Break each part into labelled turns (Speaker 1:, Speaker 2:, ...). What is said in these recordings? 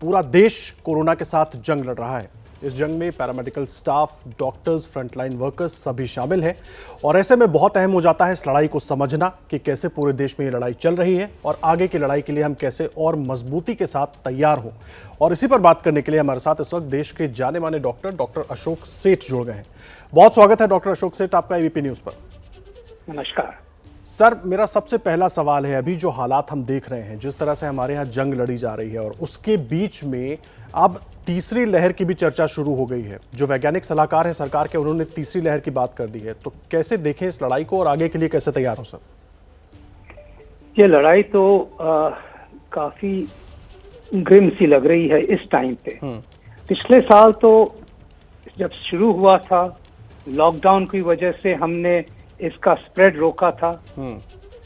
Speaker 1: पूरा देश कोरोना के साथ जंग लड़ रहा है। इस जंग में paramedical staff, doctors, frontline workers सभी शामिल हैं और ऐसे में बहुत अहम हो जाता है इस लड़ाई को समझना कि कैसे पूरे देश में ये लड़ाई चल रही है और आगे की लड़ाई के लिए हम कैसे और मजबूती के साथ तैयार हों। और इसी पर बात करने के लिए हमारे साथ इस वक्त देश के जाने माने डॉक्टर अशोक सेठ जुड़ गए हैं। बहुत स्वागत है डॉक्टर अशोक सेठ आपका एबीपी न्यूज पर।
Speaker 2: नमस्कार
Speaker 1: सर, मेरा सबसे पहला सवाल है, अभी जो हालात हम देख रहे हैं, जिस तरह से हमारे यहाँ जंग लड़ी जा रही है और उसके बीच में अब तीसरी लहर की भी चर्चा शुरू हो गई है। जो वैज्ञानिक सलाहकार हैं सरकार के, उन्होंने तीसरी लहर की बात कर दी है। तो कैसे देखें इस लड़ाई को और आगे के लिए कैसे तैयार हो सर?
Speaker 2: ये लड़ाई तो काफी ग्रिम सी लग रही है इस टाइम पे। पिछले साल तो जब शुरू हुआ था, लॉकडाउन की वजह से हमने इसका स्प्रेड रोका था,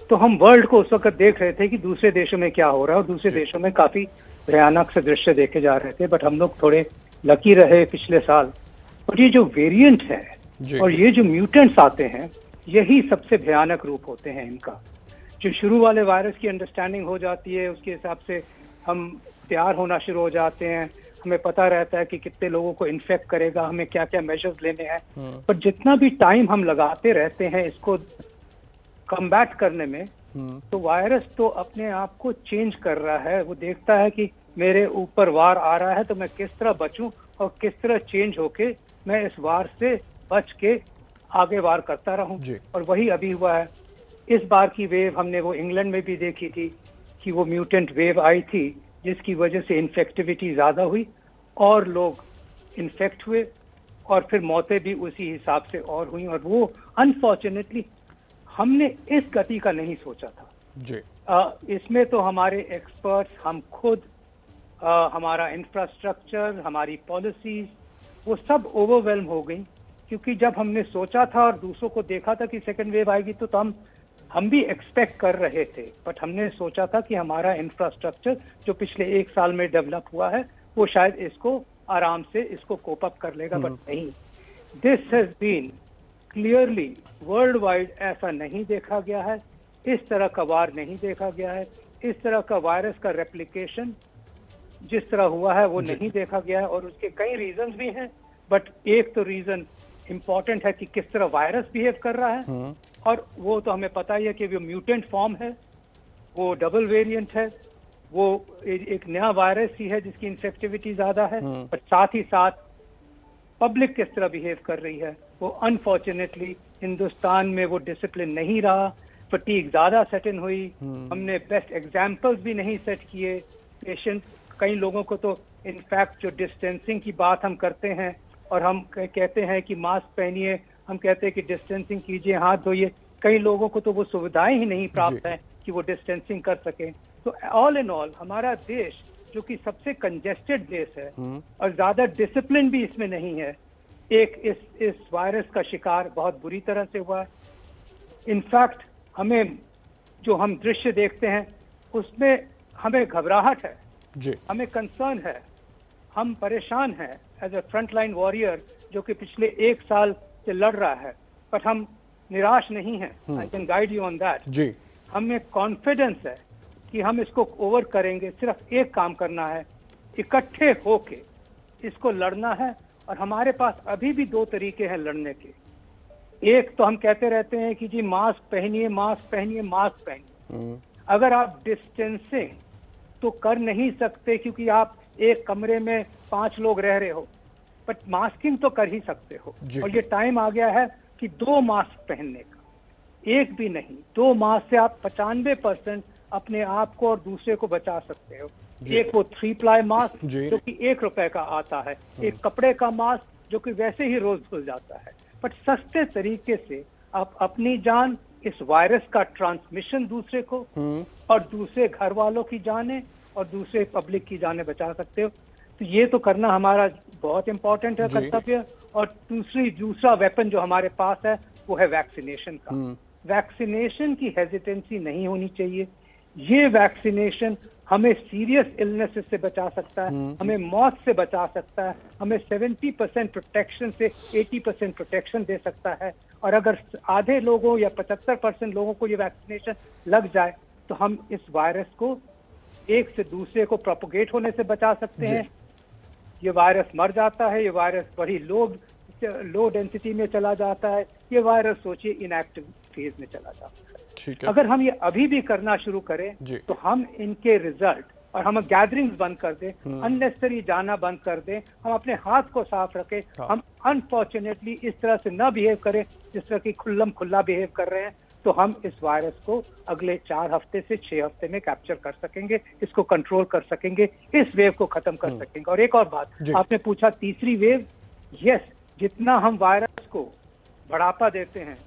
Speaker 2: तो हम वर्ल्ड को उस वक्त देख रहे थे कि दूसरे देशों में क्या हो रहा है और दूसरे देशों में काफी भयानक से दृश्य देखे जा रहे थे। बट हम लोग थोड़े लकी रहे पिछले साल। और ये जो वेरिएंट है और ये जो म्यूटेंट्स आते हैं, यही सबसे भयानक रूप होते हैं इनका। जो शुरू वाले वायरस की अंडरस्टैंडिंग हो जाती है, उसके हिसाब से हम तैयार होना शुरू हो जाते हैं। हमें पता रहता है कि कितने लोगों को इन्फेक्ट करेगा, हमें क्या क्या मेजर्स लेने हैं। पर जितना भी टाइम हम लगाते रहते हैं इसको कम्बैट करने में, तो वायरस तो अपने आप को चेंज कर रहा है। वो देखता है कि मेरे ऊपर वार आ रहा है, तो मैं किस तरह बचूं और किस तरह चेंज होके मैं इस वार से बच के आगे वार करता रहूं। और वही अभी हुआ है। इस बार की वेव हमने वो इंग्लैंड में भी देखी थी कि वो म्यूटेंट वेव आई थी, जिसकी वजह से इन्फेक्टिविटी ज्यादा हुई और लोग इन्फेक्ट हुए और फिर मौतें भी उसी हिसाब से और हुई। और वो अनफॉर्चुनेटली हमने इस गति का नहीं सोचा था जी। इसमें तो हमारे एक्सपर्ट्स, हम खुद, हमारा इंफ्रास्ट्रक्चर, हमारी पॉलिसीज, वो सब ओवरवेल्म हो गई। क्योंकि जब हमने सोचा था और दूसरों को देखा था कि सेकेंड वेव आएगी, तो हम भी एक्सपेक्ट कर रहे थे। बट हमने सोचा था कि हमारा इंफ्रास्ट्रक्चर जो पिछले एक साल में डेवलप हुआ है, वो शायद इसको आराम से इसको कोप अप कर लेगा। बट नहीं, this has been clearly worldwide ऐसा नहीं देखा गया है। इस तरह का वार नहीं देखा गया है। इस तरह का वायरस का रेप्लिकेशन जिस तरह हुआ है वो नहीं देखा गया है। और उसके कई रीजंस भी हैं, बट एक तो रीजन इम्पॉर्टेंट है कि किस तरह वायरस बिहेव कर रहा है। और वो तो हमें पता ही है कि वो म्यूटेंट फॉर्म है, वो डबल वेरिएंट है, वो एक नया वायरस ही है जिसकी इन्फेक्टिविटी ज्यादा है। पर साथ ही साथ पब्लिक किस तरह बिहेव कर रही है, वो अनफॉर्चुनेटली हिंदुस्तान में वो डिसिप्लिन नहीं रहा। फटीग ज्यादा सेट इन हुई। हमने बेस्ट एग्जाम्पल्स भी नहीं सेट किए। पेशेंट, कई लोगों को तो इनफैक्ट जो डिस्टेंसिंग की बात हम करते हैं और हम कहते हैं कि मास्क पहनिए, हम कहते हैं कि डिस्टेंसिंग कीजिए, हाथ धोइए, कई लोगों को तो वो सुविधाएं ही नहीं प्राप्त है कि वो डिस्टेंसिंग कर सके। तो ऑल इन ऑल हमारा देश, जो कि सबसे कंजेस्टेड देश है और ज्यादा डिसिप्लिन भी इसमें नहीं है, एक इस वायरस का शिकार बहुत बुरी तरह से हुआ है। इनफैक्ट हमें जो हम दृश्य देखते हैं उसमें हमें घबराहट है जी। हमें कंसर्न है, हम परेशान हैं as a front line warrior जो कि पिछले एक साल से लड़ रहा है। बट हम निराश नहीं हैं। I can guide you on that जी। हमें कॉन्फिडेंस है कि हम इसको ओवर करेंगे। सिर्फ एक काम करना है, इकट्ठे होके इसको लड़ना है। और हमारे पास अभी भी दो तरीके हैं लड़ने के। एक तो हम कहते रहते हैं कि जी मास्क पहनिए, मास्क पहनिए, मास्क पहनिए। अगर आप डिस्टेंसिंग तो कर नहीं सकते क्योंकि आप एक कमरे में 5 लोग रह रहे हो, बट मास्किंग तो कर ही सकते हो। और ये टाइम आ गया है कि 2 मास्क पहनने का, एक भी नहीं, 2 मास्क से आप 95% अपने आप को और दूसरे को बचा सकते हो। एक वो 3 प्लाई मास्क जो कि ₹1 का आता है, एक कपड़े का मास्क जो कि वैसे ही रोज धुल जाता है। बट सस्ते तरीके से आप अपनी जान, इस वायरस का ट्रांसमिशन दूसरे को और दूसरे घर वालों की जाने और दूसरे पब्लिक की जाने बचा सकते हो। तो ये तो करना हमारा बहुत इंपॉर्टेंट है कर्तव्य। और दूसरा वेपन जो हमारे पास है वो है वैक्सीनेशन का। वैक्सीनेशन की हेजिटेंसी नहीं होनी चाहिए। ये वैक्सीनेशन हमें सीरियस इलनेसेस से बचा सकता है, हमें मौत से बचा सकता है, हमें 70% प्रोटेक्शन से 80% प्रोटेक्शन दे सकता है। और अगर आधे लोगों या 75% लोगों को ये वैक्सीनेशन लग जाए तो हम इस वायरस को एक से दूसरे को प्रोपोगेट होने से बचा सकते हैं। ये वायरस मर जाता है, ये वायरस बड़ी लो डेंसिटी में चला जाता है, ये वायरस सोचिए इनएक्टिव फेज में चला जाता है।
Speaker 1: ठीक है।
Speaker 2: अगर हम ये अभी भी करना शुरू करें तो हम इनके रिजल्ट और हम गैदरिंग्स बंद कर दें, अननेसेसरी जाना बंद कर दें, हम अपने हाथ को साफ रखें, हम अनफॉर्चुनेटली इस तरह से न बिहेव करें जिस तरह की खुल्लम खुल्ला बिहेव कर रहे हैं, तो हम इस वायरस को अगले 4 हफ्ते से 6 हफ्ते में कैप्चर कर सकेंगे, इसको कंट्रोल कर सकेंगे, इस वेव को खत्म कर सकेंगे। और एक और बात आपने पूछा, तीसरी वेव, यस, जितना हम वायरस को बढ़ापा देते हैं,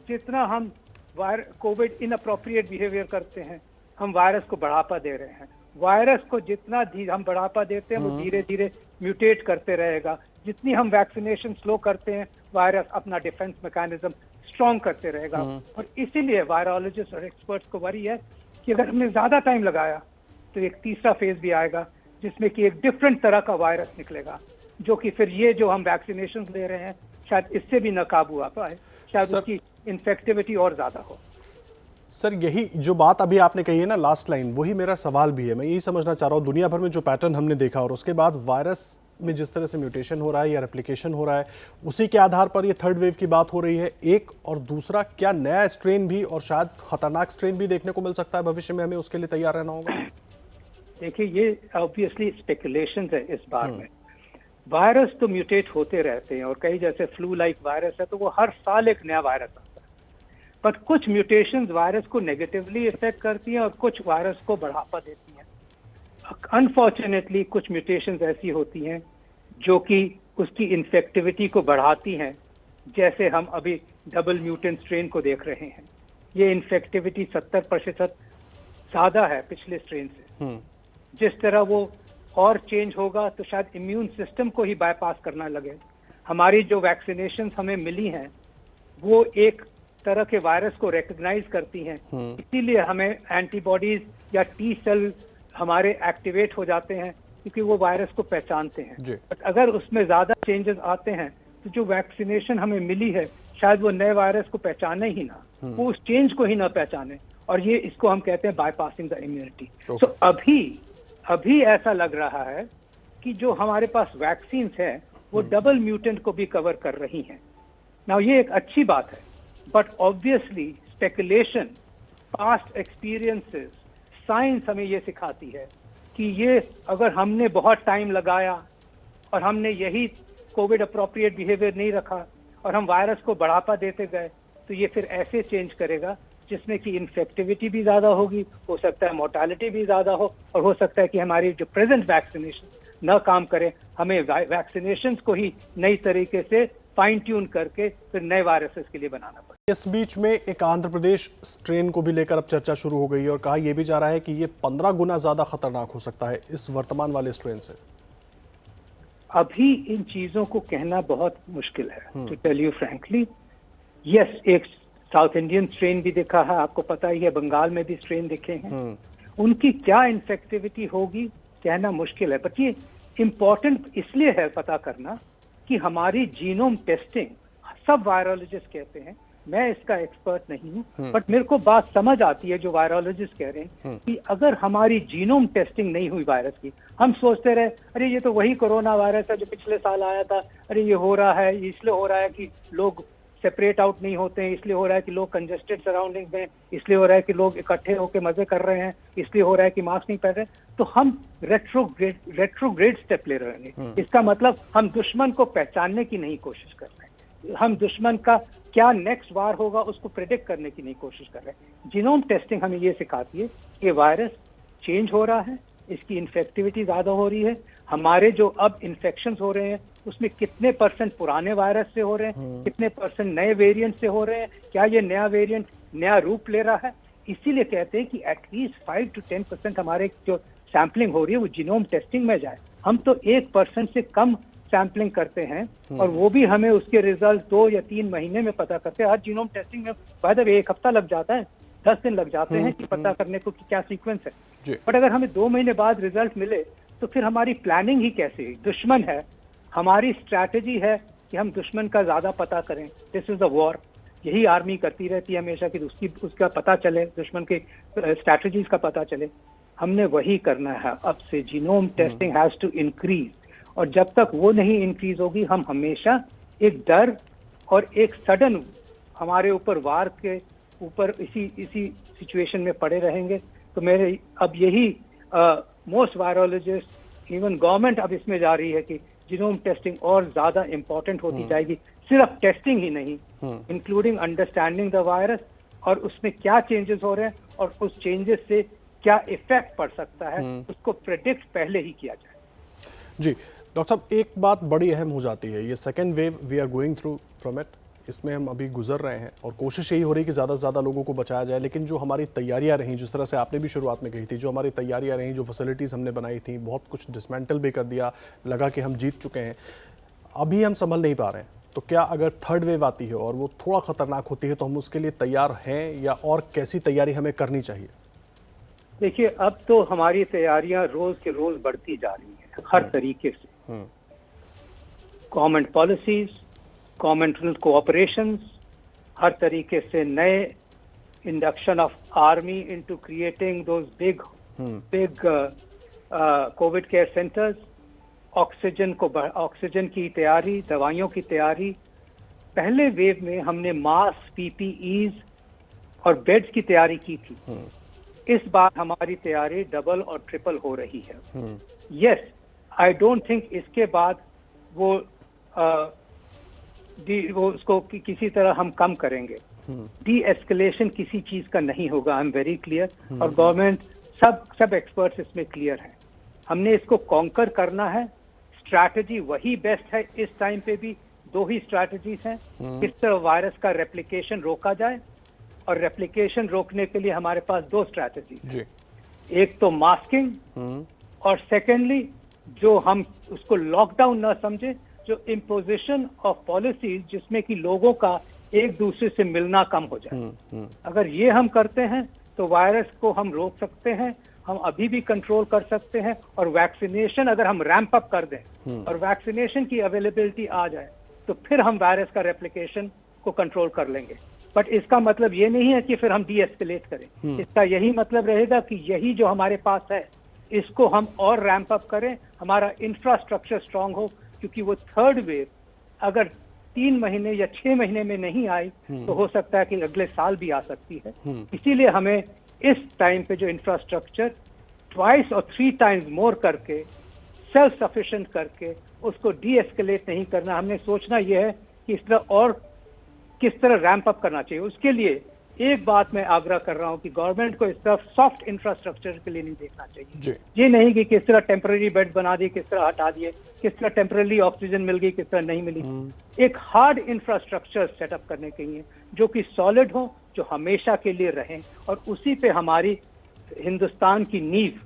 Speaker 2: जितना हम कोविड इनअप्रोप्रिएट बिहेवियर करते हैं, हम वायरस को बढ़ापा दे रहे हैं। वायरस को जितना हम बढ़ापा देते हैं वो धीरे धीरे म्यूटेट करते रहेगा। जितनी हम वैक्सीनेशन स्लो करते हैं, वायरस अपना डिफेंस मैकेनिज्म स्ट्रॉन्ग करते रहेगा। और इसीलिए वायरोलॉजिस्ट और एक्सपर्ट्स को वरी है कि अगर हमने ज्यादा टाइम लगाया तो एक तीसरा फेज भी आएगा जिसमें कि एक डिफरेंट तरह का वायरस निकलेगा, जो कि फिर ये जो हम वैक्सीनेशन ले रहे हैं शायद इससे भी नाकाबू आ पाए, शायद उसकी इन्फेक्टिविटी और ज्यादा हो।
Speaker 1: सर, यही जो बात अभी आपने कही है ना, लास्ट लाइन, वही मेरा सवाल भी है। मैं यही समझना चाह रहा हूँ, दुनिया भर में जो पैटर्न हमने देखा और उसके बाद वायरस में जिस तरह से म्यूटेशन हो रहा है या रेप्लिकेशन हो रहा है, उसी के आधार पर ये थर्ड वेव की बात हो रही है। एक और दूसरा, क्या नया स्ट्रेन भी और शायद खतरनाक स्ट्रेन भी देखने को मिल सकता है भविष्य में? हमें उसके लिए तैयार रहना होगा।
Speaker 2: देखिए, ये ऑब्वियसली स्पेकुलेशन है इस बार में। वायरस तो म्यूटेट होते रहते हैं और कई जैसे फ्लू लाइक वायरस है तो वो हर साल एक नया वायरस आता है, पर कुछ म्यूटेशंस वायरस को नेगेटिवली इफेक्ट करती हैं और कुछ वायरस को बढ़ावा देती हैं। अनफॉर्चुनेटली कुछ म्यूटेशंस ऐसी होती हैं जो कि उसकी इन्फेक्टिविटी को बढ़ाती हैं, जैसे हम अभी डबल म्यूटेंट स्ट्रेन को देख रहे हैं। ये इन्फेक्टिविटी 70% ज्यादा है पिछले स्ट्रेन से। जिस तरह वो और चेंज होगा तो शायद इम्यून सिस्टम को ही बाईपास करना लगे। हमारी जो वैक्सीनेशन हमें मिली हैं वो एक तरह के वायरस को रिकॉग्नाइज करती हैं, इसीलिए हमें एंटीबॉडीज या टी सेल हमारे एक्टिवेट हो जाते हैं क्योंकि वो वायरस को पहचानते हैं। बट अगर उसमें ज्यादा चेंजेस आते हैं तो जो वैक्सीनेशन हमें मिली है शायद वो नए वायरस को पहचाने ही ना, वो उस चेंज को ही ना पहचाने, और ये इसको हम कहते हैं बाईपासिंग द इम्यूनिटी। तो अभी ऐसा लग रहा है कि जो हमारे पास वैक्सीन है वो डबल म्यूटेंट को भी कवर कर रही हैं। नाउ ये एक अच्छी बात है, but obviously speculation, past experiences, science हमें ये सिखाती है कि ये अगर हमने बहुत टाइम लगाया और हमने यही कोविड अप्रोप्रिएट बिहेवियर नहीं रखा और हम वायरस को बढ़ावा देते गए तो ये फिर ऐसे चेंज करेगा जिसमें कि इन्फेक्टिविटी भी ज्यादा होगी, हो सकता है मोर्टालिटी भी ज्यादा हो, और हो सकता है कि हमारी जो प्रेजेंट वैक्सीनेशन न काम करे, हमें वैक्सीनेशन को ही नई तरीके से फाइन ट्यून करके फिर नए वायरसेस के लिए बनाना पड़े।
Speaker 1: इस बीच में एक आंध्र प्रदेश स्ट्रेन को भी लेकर अब चर्चा शुरू हो गई है और कहा यह भी जा रहा है कि ये 15 गुना ज्यादा खतरनाक हो सकता है इस वर्तमान वाले स्ट्रेन से।
Speaker 2: अभी इन चीजों को कहना बहुत मुश्किल है, to tell you frankly. Yes, एक साउथ इंडियन स्ट्रेन भी दिखा है, आपको पता ही है, बंगाल में भी स्ट्रेन दिखे हैं। उनकी क्या इन्फेक्टिविटी होगी कहना मुश्किल है, बट ये इम्पोर्टेंट इसलिए है पता करना कि हमारी जीनोम टेस्टिंग, सब वायरोलॉजिस्ट कहते हैं, मैं इसका एक्सपर्ट नहीं हूं, बट मेरे को बात समझ आती है जो वायरोलॉजिस्ट कह रहे हैं कि अगर हमारी जीनोम टेस्टिंग नहीं हुई वायरस की, हम सोचते रहे अरे ये तो वही कोरोना वायरस है जो पिछले साल आया था, अरे ये हो रहा है, इसलिए हो रहा है कि लोग सेपरेट आउट नहीं होते हैं, इसलिए हो रहा है कि लोग कंजेस्टेड सराउंडिंग्स में, इसलिए हो रहा है कि लोग इकट्ठे होकर मजे कर रहे हैं, इसलिए हो रहा है कि मास्क नहीं पहन रहे, तो हम रेट्रोग्रेड स्टेप ले रहे हैं। इसका मतलब हम दुश्मन को पहचानने की नहीं कोशिश कर रहे हैं, हम दुश्मन का क्या नेक्स्ट वार होगा उसको प्रेडिक्ट करने की नहीं कोशिश कर रहे हैं। जीनोम टेस्टिंग हमें ये सिखाती है कि वायरस चेंज हो रहा है, इसकी इन्फेक्टिविटी ज्यादा हो रही है, हमारे जो अब इन्फेक्शंस हो रहे हैं उसमें कितने % पुराने वायरस से हो रहे हैं, कितने % नए वेरिएंट से हो रहे हैं, क्या ये नया वेरिएंट नया रूप ले रहा है। इसीलिए कहते हैं कि एटलीस्ट 5 to 10% हमारे जो सैम्पलिंग हो रही है वो जीनोम टेस्टिंग में जाए। हम तो 1% से कम सैम्पलिंग करते हैं और वो भी हमें उसके रिजल्ट 2 या 3 महीने में पता करते हैं। हर जीनोम टेस्टिंग में बाद 1 हफ्ता लग जाता है, 10 दिन लग जाते हैं कि पता करने को कि क्या सीक्वेंस है। बट अगर हमें 2 महीने बाद रिजल्ट मिले तो फिर हमारी प्लानिंग ही कैसे है? दुश्मन है, हमारी स्ट्रैटेजी है कि हम दुश्मन का ज्यादा पता करें। दिस इज द वॉर, यही आर्मी करती रहती है हमेशा कि उसका पता चले, दुश्मन के स्ट्रैटेजीज का पता चले। हमने वही करना है अब से। Genome testing has to increase, और जब तक वो नहीं इंक्रीज होगी हम हमेशा एक डर और एक सडन हमारे ऊपर वार के ऊपर इसी सिचुएशन में पड़े रहेंगे। तो मेरे अब यही मोस्ट वायरोलॉजिस्ट, इवन गवर्नमेंट अब इसमें जा रही है कि जीनोम टेस्टिंग और ज्यादा इंपॉर्टेंट होती जाएगी। सिर्फ टेस्टिंग ही नहीं, इंक्लूडिंग अंडरस्टैंडिंग द वायरस और उसमें क्या चेंजेस हो रहे हैं और उस चेंजेस से क्या इफेक्ट पड़ सकता है, उसको प्रेडिक्ट पहले ही किया जाए।
Speaker 1: जी डॉक्टर साहब, एक बात बड़ी अहम हो जाती है, ये second wave we are going through from it, इसमें हम अभी गुजर रहे हैं और कोशिश यही हो रही है कि ज़्यादा से ज़्यादा लोगों को बचाया जाए। लेकिन जो हमारी तैयारियां रहीं, जिस तरह से आपने भी शुरुआत में कही थी, जो हमारी तैयारियां रहीं, जो फैसिलिटीज़ हमने बनाई थी, बहुत कुछ डिसमेंटल भी कर दिया, लगा कि हम जीत चुके हैं, अभी हम संभल नहीं पा रहे हैं। तो क्या अगर थर्ड वेव आती है और वो थोड़ा खतरनाक होती है तो हम उसके लिए तैयार हैं, या और कैसी तैयारी हमें करनी चाहिए?
Speaker 2: देखिए, अब तो हमारी तैयारियां रोज के रोज बढ़ती जा रही हैं हर तरीके से। गवर्नमेंट पॉलिसीज, गवर्नमेंटल कोऑपरेशंस, हर तरीके से नए induction of army into creating those big Covid care centres, oxygen की तैयारी, दवाइयों की तैयारी। पहले वेव में हमने मास्क, पीपीईज और बेड्स की तैयारी की थी। इस बार हमारी तैयारी डबल और ट्रिपल हो रही है। यस, आई डोंट थिंक इसके बाद वो उसको किसी तरह हम कम करेंगे। डी एस्केलेशन किसी चीज का नहीं होगा, आई एम वेरी क्लियर, और गवर्नमेंट सब एक्सपर्ट्स इसमें क्लियर हैं। हमने इसको कॉन्कर करना है। स्ट्रैटेजी वही बेस्ट है। इस टाइम पे भी दो ही स्ट्रैटेजीज हैं, किस तरह वायरस का रेप्लिकेशन रोका जाए, और रेप्लिकेशन रोकने के लिए हमारे पास दो स्ट्रैटेजी हैं। एक तो मास्किंग, और सेकेंडली जो हम उसको लॉकडाउन न समझे, जो इम्पोजिशन ऑफ पॉलिसीज जिसमें कि लोगों का एक दूसरे से मिलना कम हो जाए। अगर ये हम करते हैं तो वायरस को हम रोक सकते हैं, हम अभी भी कंट्रोल कर सकते हैं। और वैक्सीनेशन अगर हम रैंप अप कर दें और वैक्सीनेशन की अवेलेबिलिटी आ जाए तो फिर हम वायरस का रेप्लिकेशन को कंट्रोल कर लेंगे। बट इसका मतलब ये नहीं है कि फिर हम डी एस्केलेट करें। इसका यही मतलब रहेगा कि यही जो हमारे पास है इसको हम और रैंप अप करें, हमारा इंफ्रास्ट्रक्चर स्ट्रांग हो, क्योंकि वो थर्ड वेव अगर 3 महीने या 6 महीने में नहीं आई तो हो सकता है कि अगले साल भी आ सकती है। इसीलिए हमें इस टाइम पे जो इंफ्रास्ट्रक्चर ट्वाइस और 3 टाइम्स मोर करके, सेल्फ सफिशिएंट करके उसको डी एस्केलेट नहीं करना। हमने सोचना यह है कि इस तरह और किस तरह रैंप अप करना चाहिए। उसके लिए एक बात मैं आग्रह कर रहा हूं कि गवर्नमेंट को इस तरफ सॉफ्ट इंफ्रास्ट्रक्चर के लिए नहीं देखना चाहिए। ये नहीं कि किस तरह टेम्पररी बेड बना दिए, किस तरह हटा दिए, किस तरह टेम्पररी ऑक्सीजन मिल गई, किस तरह नहीं मिली। एक हार्ड इंफ्रास्ट्रक्चर सेटअप करने के लिए जो कि सॉलिड हो, जो हमेशा के लिए रहें, और उसी पे हमारी हिंदुस्तान की नींव,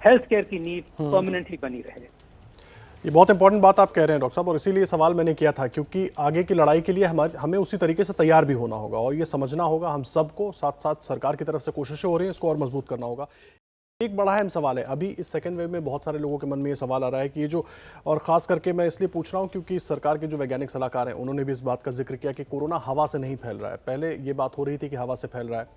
Speaker 2: हेल्थ केयर की नींव परमानेंटली बनी रहे।
Speaker 1: ये बहुत इंपॉर्टेंट बात आप कह रहे हैं डॉक्टर साहब, और इसीलिए सवाल मैंने किया था, क्योंकि आगे की लड़ाई के लिए हमें उसी तरीके से तैयार भी होना होगा और ये समझना होगा हम सबको, साथ साथ सरकार की तरफ से कोशिशें हो रही हैं, इसको और मजबूत करना होगा। एक बड़ा अहम सवाल है, अभी इस सेकेंड वेव में बहुत सारे लोगों के मन में ये सवाल आ रहा है कि ये जो, और ख़ास करके मैं इसलिए पूछ रहा हूँ क्योंकि सरकार के जो वैज्ञानिक सलाहकार हैं उन्होंने भी इस बात का जिक्र किया कि कोरोना हवा से नहीं फैल रहा है। पहले ये बात हो रही थी कि हवा से फैल रहा है,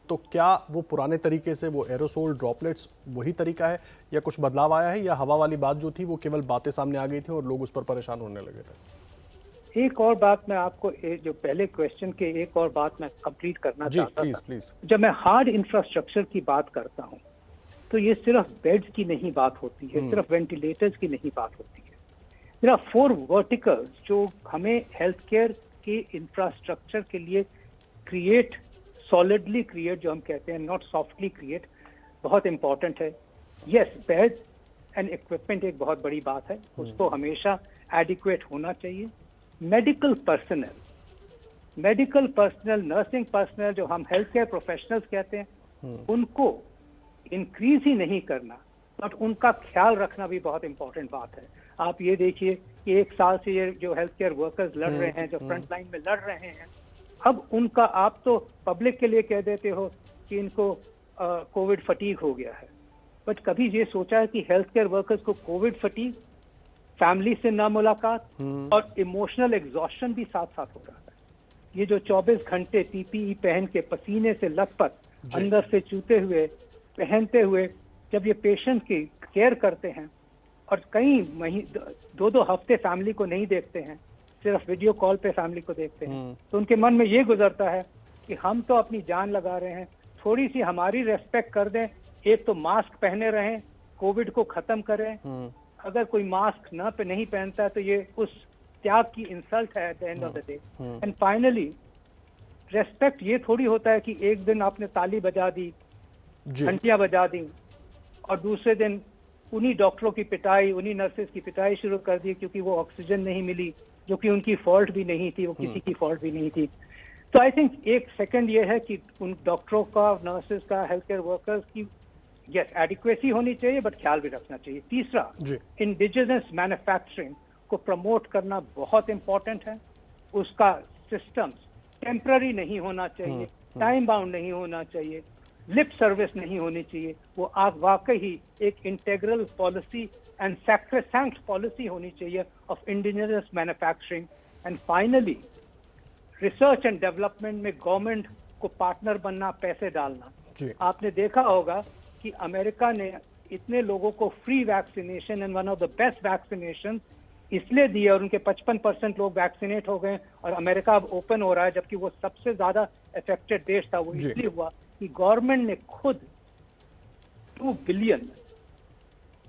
Speaker 1: तो क्या वो पुराने तरीके से, वो एरोसोल ड्रॉपलेट्स वही तरीका है, या कुछ बदलाव आया है, या हवा वाली बात जो थी वो केवल बातें सामने आ गई थी और लोग उस पर परेशान होने लगे थे?
Speaker 2: एक और बात मैं आपको, जो पहले क्वेश्चन के एक और बात मैं कंप्लीट करना चाहता था।
Speaker 1: प्लीज। जब
Speaker 2: मैं हार्ड इंफ्रास्ट्रक्चर की बात करता हूँ तो ये सिर्फ बेड्स की नहीं बात होती है, सिर्फ वेंटिलेटर्स की नहीं बात होती है। देयर आर 4 वर्टिकल्स जो हमें हेल्थ केयर के इंफ्रास्ट्रक्चर के लिए क्रिएट, सॉलिडली क्रिएट जो हम कहते हैं, नॉट सॉफ्टली क्रिएट, बहुत इंपॉर्टेंट है। यस, बेड एंड इक्विपमेंट एक बहुत बड़ी बात है, उसको हमेशा एडिक्वेट होना चाहिए। मेडिकल पर्सनल, नर्सिंग पर्सनल, जो हम हेल्थ केयर प्रोफेशनल्स कहते हैं, उनको इंक्रीज ही नहीं करना, बट उनका ख्याल रखना भी बहुत इंपॉर्टेंट बात है। आप ये देखिए कि 1 साल से ये जो हेल्थ केयर वर्कर्स लड़ रहे हैं, जो फ्रंट लाइन में लड़ रहे हैं, अब उनका, आप तो पब्लिक के लिए कह देते हो कि इनको कोविड फटीग हो गया है, बट कभी ये सोचा है कि हेल्थ केयर वर्कर्स को कोविड फटीग, फैमिली से ना मुलाकात और इमोशनल एग्जॉस्शन भी साथ साथ हो रहा है। ये जो 24 घंटे पीपीई पहन के पसीने से लथपथ, अंदर से चूते हुए पहनते हुए जब ये पेशेंट की केयर करते हैं और कई दो दो हफ्ते फैमिली को नहीं देखते हैं, सिर्फ वीडियो कॉल पे फैमिली को देखते हैं, तो उनके मन में ये गुजरता है कि हम तो अपनी जान लगा रहे हैं, थोड़ी सी हमारी रेस्पेक्ट कर दें, एक तो मास्क पहने रहें, कोविड को खत्म करें। अगर कोई मास्क नहीं पहनता है तो ये उस त्याग की इंसल्ट है at the end of the day. And finally respect ये थोड़ी होता है कि एक दिन आपने ताली बजा दी, घंटियां बजा दी और दूसरे दिन उन्हीं डॉक्टरों की पिटाई, उन्हीं नर्सेज की पिटाई शुरू कर दी क्योंकि वो ऑक्सीजन नहीं मिली, जो कि उनकी फॉल्ट भी नहीं थी, वो किसी की फॉल्ट भी नहीं थी। तो आई थिंक एक सेकंड ये है कि उन डॉक्टरों का, नर्सेज का, हेल्थ केयर वर्कर्स की यस एडिक्वेसी होनी चाहिए, बट ख्याल भी रखना चाहिए। तीसरा, इंडिजिनस मैन्युफैक्चरिंग को प्रमोट करना बहुत इंपॉर्टेंट है। उसका सिस्टम टेम्पररी नहीं होना चाहिए, टाइम बाउंड नहीं होना चाहिए, लिप सर्विस नहीं होनी चाहिए, वो आप वाकई ही एक integral policy and sacrosanct policy होनी चाहिए of indigenous manufacturing. And finally research and development में गवर्नमेंट को पार्टनर बनना, पैसे डालना। आपने देखा होगा कि अमेरिका ने इतने लोगों को free vaccination and one of the best vaccination इसलिए दिए और उनके 55% लोग वैक्सीनेट हो गए और अमेरिका अब ओपन हो रहा है, जबकि वो सबसे ज्यादा अफेक्टेड देश था। वो इसलिए हुआ कि गवर्नमेंट ने खुद $2 बिलियन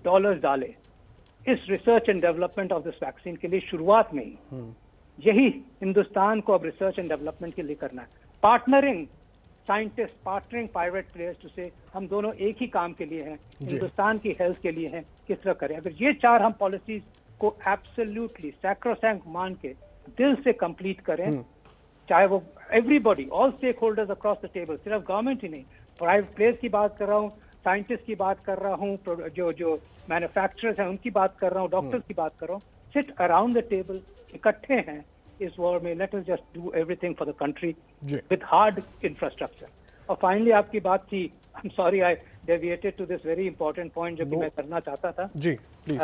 Speaker 2: डाले इस research and development of this vaccine के लिए शुरुआत में ही। यही हिंदुस्तान को अब रिसर्च एंड डेवलपमेंट के लिए करना है। Partnering scientist, partnering private players too से हम दोनों एक ही काम के लिए हैं, हिंदुस्तान की हेल्थ के लिए हैं, किस तरह करें। अगर ये चार हम पॉलिसीज को एब्सोल्युटली सैक्रोसैंक्ट मान के दिल से कंप्लीट करें, चाहे वो everybody, all stakeholders across the table, सिर्फ गवर्नमेंट ही नहीं, प्राइवेट प्लेयर्स की बात कर रहा हूँ, साइंटिस्ट की बात कर रहा हूँ, जो मैन्युफैक्चरर्स हैं उनकी बात कर रहा हूँ, डॉक्टर्स की बात कर रहा हूँ, सिट अराउंड द टेबल, इकट्ठे हैं इस वॉर में। Let us just do everything for the country with hard infrastructure. और फाइनली आपकी बात थी, I am sorry I deviated to this very important point जो कि मैं करना चाहता था।
Speaker 1: जी प्लीज।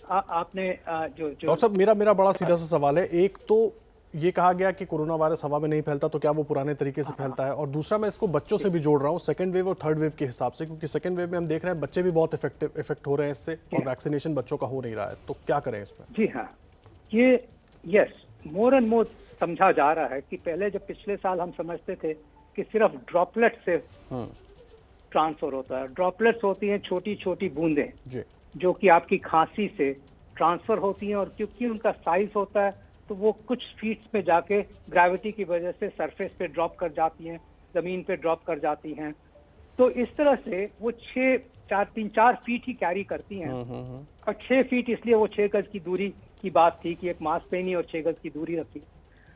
Speaker 2: आपने जो
Speaker 1: डॉक्टर साहब, मेरा बड़ा सीधा सा सवाल है। एक तो ये कहा गया कि कोरोना वायरस हवा में नहीं फैलता, तो क्या वो पुराने तरीके से फैलता है? और दूसरा, मैं इसको बच्चों से भी जोड़ रहा हूँ, सेकंड वेव और थर्ड वेव के हिसाब से, क्योंकि सेकंड वेव में हम देख रहे हैं बच्चे भी बहुत इफेक्ट हो रहे हैं इससे, और वैक्सीनेशन बच्चों का हो नहीं रहा है, तो क्या करें इसमें?
Speaker 2: जी हाँ, ये यस मोर एंड मोर समझा जा रहा है कि पहले जब पिछले साल हम समझते थे कि सिर्फ ड्रॉपलेट से ट्रांसफर होता है। ड्रॉपलेट्स होती हैं छोटी छोटी बूंदें जो कि आपकी खांसी से ट्रांसफर होती हैं, और क्योंकि उनका साइज होता है तो वो कुछ फीट में जाके ग्रेविटी की वजह से सरफेस पे ड्रॉप कर जाती हैं, जमीन पे ड्रॉप कर जाती हैं। तो इस तरह से वो 3-4 फीट ही कैरी करती हैं। और 6 फीट इसलिए वो 6 गज की दूरी की बात थी कि एक मास्क पहनी और 6 गज की दूरी रखी।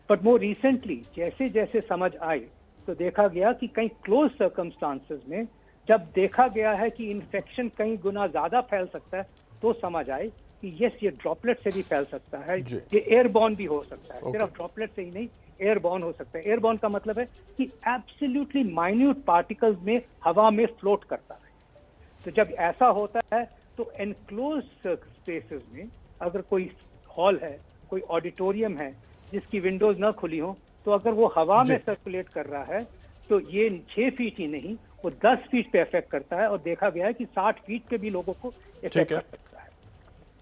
Speaker 2: बट मोर रिसेंटली जैसे जैसे समझ आई तो देखा गया कि कई क्लोज सर्कमस्टांसेस में जब देखा गया है कि इन्फेक्शन कई गुना ज्यादा फैल सकता है, तो समझ आए कि यस, ये ड्रॉपलेट से भी फैल सकता है, ये एयरबॉर्न भी हो सकता है। सिर्फ ड्रॉपलेट से ही नहीं, एयरबॉर्न हो सकता है। एयरबॉर्न का मतलब है कि एब्सोल्युटली माइन्यूट पार्टिकल्स में हवा में फ्लोट करता है। तो जब ऐसा होता है तो एनक्लोज स्पेसेस में अगर कोई हॉल है, कोई ऑडिटोरियम है जिसकी विंडोज न खुली हो, तो अगर वो हवा में सर्कुलेट कर रहा है तो ये 6 फीट ही नहीं, वो 10 फीट पे इफेक्ट करता है। और देखा गया है कि 60 फीट पे भी लोगों को इफेक्ट कर सकता है।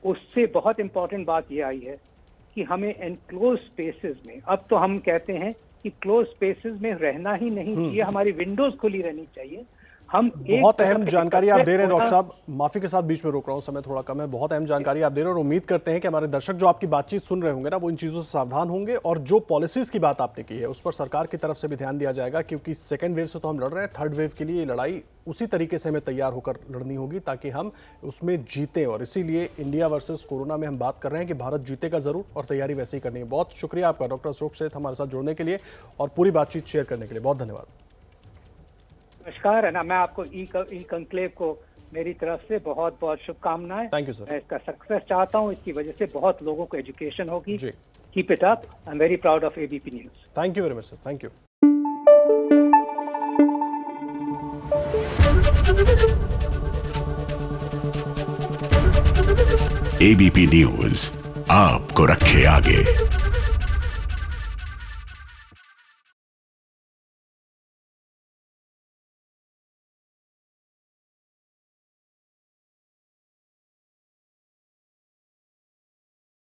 Speaker 2: उससे बहुत इंपॉर्टेंट बात ये आई है कि हमें एनक्लोज स्पेसेस में, अब तो हम कहते हैं कि क्लोज स्पेसेस में रहना ही नहीं चाहिए, हमारी विंडोज खुली रहनी चाहिए। हम
Speaker 1: बहुत अहम जानकारी आप दे रहे हैं डॉक्टर साहब, माफी के साथ बीच में रोक रहा हूं, समय थोड़ा कम है। बहुत अहम जानकारी आप दे रहे हैं और उम्मीद करते हैं कि हमारे दर्शक जो आपकी बातचीत सुन रहे होंगे ना, वो इन चीजों से सावधान होंगे, और जो पॉलिसीज की बात आपने की है उस पर सरकार की तरफ से भी ध्यान दिया जाएगा, क्योंकि सेकेंड वेव से तो हम लड़ रहे हैं, थर्ड वेव के लिए ये लड़ाई उसी तरीके से हमें तैयार होकर लड़नी होगी ताकि हम उसमें जीतें। और इसीलिए इंडिया वर्सेस कोरोना में हम बात कर रहे हैं कि भारत जीतेगा जरूर, और तैयारी वैसे ही करनी है। बहुत शुक्रिया आपका डॉक्टर अशोक सेठ हमारे साथ जुड़ने के लिए और पूरी बातचीत शेयर करने के लिए, बहुत धन्यवाद।
Speaker 2: नमस्कार है ना, मैं आपको ई कंक्लेव को मेरी तरफ से बहुत बहुत शुभकामनाएं।
Speaker 1: Thank you sir.
Speaker 2: मैं इसका सक्सेस चाहता हूं, इसकी वजह से बहुत लोगों को एजुकेशन होगी। Keep it up, I am very proud of ABP news.
Speaker 1: Thank you very much sir, thank you.
Speaker 3: ABP news आपको रखे आगे।